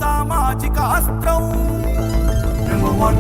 సామాజిక అస్త్రం number 1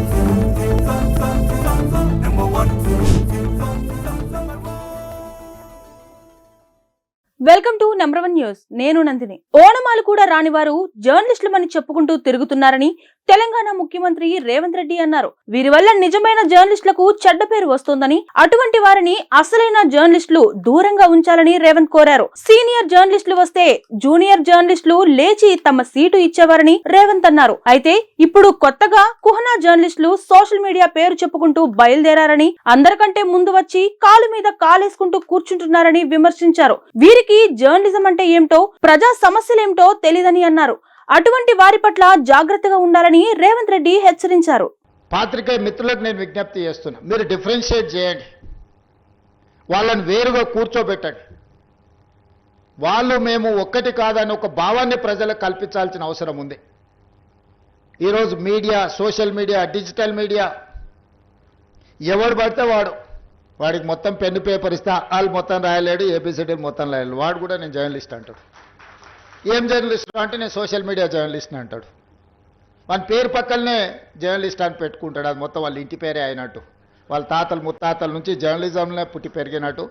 welcome to number 1 news. నేను నందిని. ఓనమాలు కూడా రాని వారు జర్నలిస్టులమని చెప్పుకుంటూ తిరుగుతున్నారని తెలంగాణ ముఖ్యమంత్రి రేవంత్ రెడ్డి అన్నారు. వీరి వల్ల నిజమైన జర్నలిస్టులకు చెడ్డ పేరు వస్తోందని, అటువంటి వారిని అసలైన జర్నలిస్టులు దూరంగా ఉంచాలని రేవంత్ కోరారు. సీనియర్ జర్నలిస్టులు వస్తే జూనియర్ జర్నలిస్టులు లేచి తమ సీటు ఇచ్చేవారని రేవంత్ అన్నారు. అయితే ఇప్పుడు కొత్తగా కుహనా జర్నలిస్టులు సోషల్ మీడియా పేరు చెప్పుకుంటూ బయలుదేరారని, అందరికంటే ముందు వచ్చి కాలు మీద కాలేసుకుంటూ కూర్చుంటున్నారని విమర్శించారు. వీరికి జర్నలిజం అంటే ఏమిటో, ప్రజా సమస్యలేమిటో తెలియదని అన్నారు. అటువంటి వారి పట్ల జాగ్రత్తగా ఉండాలని రేవంత్ రెడ్డి హెచ్చరించారు. పాత్రికేయ మిత్రులకు నేను విజ్ఞప్తి చేస్తున్నా, మీరు డిఫరెన్షియేట్ చేయండి, వాళ్ళని వేరుగా కూర్చోబెట్టండి. వాళ్ళు మేము ఒక్కటి కాదని ఒక భావాన్ని ప్రజలకు కల్పించాల్సిన అవసరం ఉంది. ఈరోజు media, social media, digital media, ఎవడు పడితే వాడికి మొత్తం పెన్ను పేపర్ ఇస్తే వాళ్ళు మొత్తం రాయలేడు, ఏబిసిడీలు మొత్తం రాయలేడు. వాడు కూడా నేను జర్నలిస్ట్ అంటాడు. ఏం జర్నలిస్ట్ అంటే నేను సోషల్ మీడియా జర్నలిస్ట్ని అంటాడు. వాళ్ళ పేరు పక్కనే జర్నలిస్ట్ అని పెట్టుకుంటాడు. అది మొత్తం వాళ్ళ ఇంటి పేరే అయినట్టు, వాళ్ళ తాతలు ముత్తాతల నుంచి జర్నలిజంలో పుట్టి పెరిగినట్టు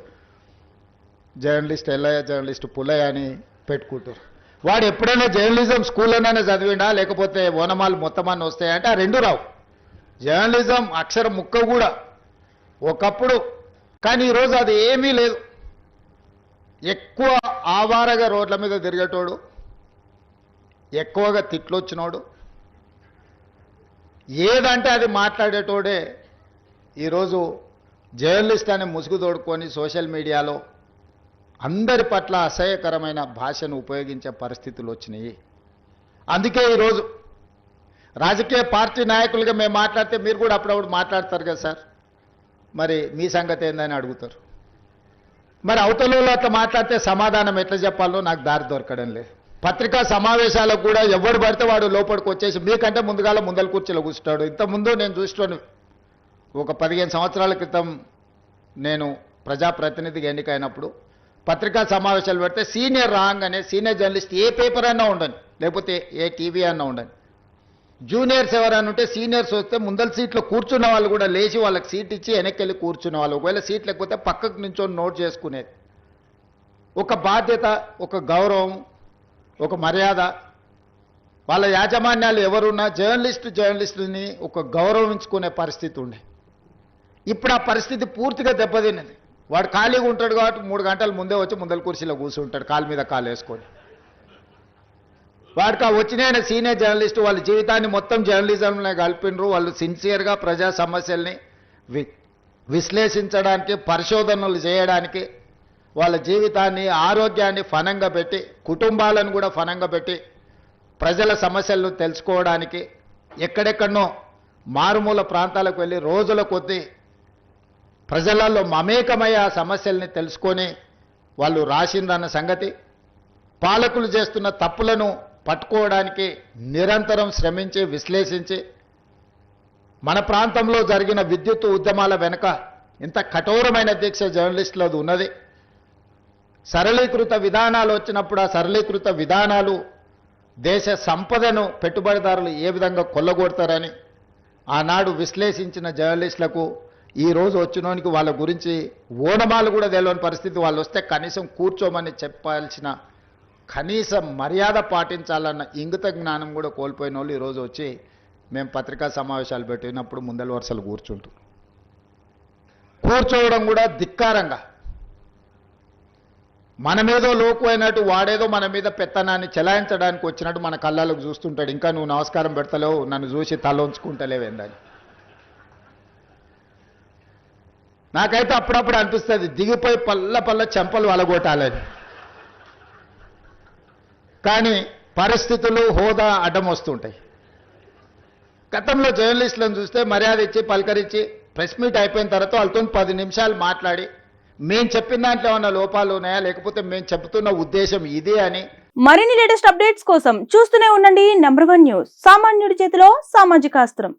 జర్నలిస్ట్ ఎల్లయ్య, జర్నలిస్ట్ పుల్లయ్య అని పెట్టుకుంటారు. వాడు ఎప్పుడైనా జర్నలిజం స్కూల్లోనే చదివిండా, లేకపోతే ఓనమాలు మొత్తం అన్నీ వస్తాయంటే ఆ రెండు రావు. జర్నలిజం అక్షరం ముక్క కూడా ఒకప్పుడు, కానీ ఈరోజు అది ఏమీ లేదు. ఎక్కువ ఆవారగా రోడ్ల మీద తిరిగేటోడు, ఎక్కువగా తిట్లు వచ్చినోడు, ఏదంటే అది మాట్లాడేటోడే ఈరోజు జర్నలిస్ట్ అనే ముసుగు తోడుకొని సోషల్ మీడియాలో అందరి పట్ల అసహ్యకరమైన భాషను ఉపయోగించే పరిస్థితులు వచ్చినాయి. అందుకే ఈరోజు రాజకీయ పార్టీ నాయకులుగా మేము మాట్లాడితే మీరు కూడా అప్పుడప్పుడు మాట్లాడతారు కదా సార్, మరి మీ సంగతి ఏందని అడుగుతారు. మరి అవతలలో అట్లా మాట్లాడితే సమాధానం ఎట్లా చెప్పాలో నాకు దారి దొరకడం లేదు. పత్రికా సమావేశాలకు కూడా ఎవడు పడితే వాడు లోపలికి వచ్చేసి మీకంటే ముందుగాల ముందల కూర్చోలో కూర్చుంటాడు. ఇంతకుముందు నేను చూస్తున్నాను, ఒక 15 సంవత్సరాల క్రితం నేను ప్రజాప్రతినిధిగా ఎన్నికైనప్పుడు పత్రికా సమావేశాలు పెడితే సీనియర్ రాగానే సీనియర్ జర్నలిస్ట్ ఏ పేపర్ అన్నా ఉండని, లేకపోతే ఏ టీవీ అన్నా ఉండని, జూనియర్స్ ఎవరైనా ఉంటే సీనియర్స్ వస్తే ముందల సీట్లో కూర్చున్న వాళ్ళు కూడా లేచి వాళ్ళకి సీట్ ఇచ్చి వెనక్కి వెళ్ళి కూర్చున్న వాళ్ళు, ఒకవేళ సీట్ లేకపోతే పక్కకు నుంచొని నోట్ చేసుకునేది. ఒక బాధ్యత, ఒక గౌరవం, ఒక మర్యాద. వాళ్ళ యాజమాన్యాలు ఎవరున్నా జర్నలిస్టుని ఒక గౌరవించుకునే పరిస్థితి ఉండే. ఇప్పుడు ఆ పరిస్థితి పూర్తిగా దెబ్బతిన్నది. వాడు ఖాళీగా ఉంటాడు కాబట్టి 3 గంటల ముందే వచ్చి ముందల కుర్చీలో కూర్చుంటాడు, కాలు మీద కాలు వేసుకొని. వాడికి వచ్చిన సీనియర్ జర్నలిస్టు వాళ్ళ జీవితాన్ని మొత్తం జర్నలిజంలో కలిపినరు. వాళ్ళు సిన్సియర్గా ప్రజా సమస్యల్ని విశ్లేషించడానికి, పరిశోధనలు చేయడానికి, వాళ్ళ జీవితాన్ని, ఆరోగ్యాన్ని ఫనంగా పెట్టి, కుటుంబాలను కూడా ఫనంగా పెట్టి ప్రజల సమస్యలను తెలుసుకోవడానికి ఎక్కడెక్కడనో మారుమూల ప్రాంతాలకు వెళ్ళి రోజుల కొద్దీ ప్రజలలో మమేకమయ్యే ఆ సమస్యల్ని తెలుసుకొని వాళ్ళు రాసిందన్న సంగతి, పాలకులు చేస్తున్న తప్పులను పట్టుకోవడానికి నిరంతరం శ్రమించి విశ్లేషించి, మన ప్రాంతంలో జరిగిన విద్యుత్ ఉద్యమాల వెనుక ఇంత కఠోరమైన దీక్ష జర్నలిస్టులది ఉన్నది. సరళీకృత విధానాలు వచ్చినప్పుడు ఆ సరళీకృత విధానాలు దేశ సంపదను పెట్టుబడిదారులు ఏ విధంగా కొల్లగొడతారని ఆనాడు విశ్లేషించిన జర్నలిస్టులకు ఈరోజు వచ్చినోనికి వాళ్ళ గురించి ఓనమాలు కూడా తెలియని పరిస్థితి. వాళ్ళు వస్తే కనీసం కూర్చోమని చెప్పాల్సిన కనీస మర్యాద పాటించాలన్న ఇంగిత జ్ఞానం కూడా కోల్పోయిన వాళ్ళు ఈరోజు వచ్చి మేము పత్రికా సమావేశాలు పెట్టినప్పుడు ముందల వరుసలు కూర్చోవడం కూడా ధిక్కారంగా, మన మీదో లోకు అయినట్టు వాడేదో మన మీద పెత్తనాన్ని చెలాయించడానికి వచ్చినట్టు మన కళ్ళకు చూస్తుంటాడు. ఇంకా నువ్వు నమస్కారం పెడతలేవు, నన్ను చూసి తల ఉంచుకుంటలేవేందని. నాకైతే అప్పుడప్పుడు అనిపిస్తుంది దిగిపోయి పల్ల చెంపలు వలగొట్టాలని. కానీ పరిస్థితులు, హోదా అడ్డం వస్తుంటాయి. గతంలో జర్నలిస్టులను చూస్తే మర్యాద ఇచ్చి పలకరించి ప్రెస్ మీట్ అయిపోయిన తర్వాత వాళ్ళతో 10 నిమిషాలు మాట్లాడి మేము చెప్పిన దాంట్లో ఏమన్నా లోపాలు ఉన్నాయా, లేకపోతే మేము చెప్తున్న ఉద్దేశం ఇదే అని. మరిన్ని లేటెస్ట్ అప్డేట్స్ కోసం చూస్తూనే ఉండండి నంబర్ 1 న్యూస్. సామాన్యుడి చేతిలో సామాజిక అస్త్రం.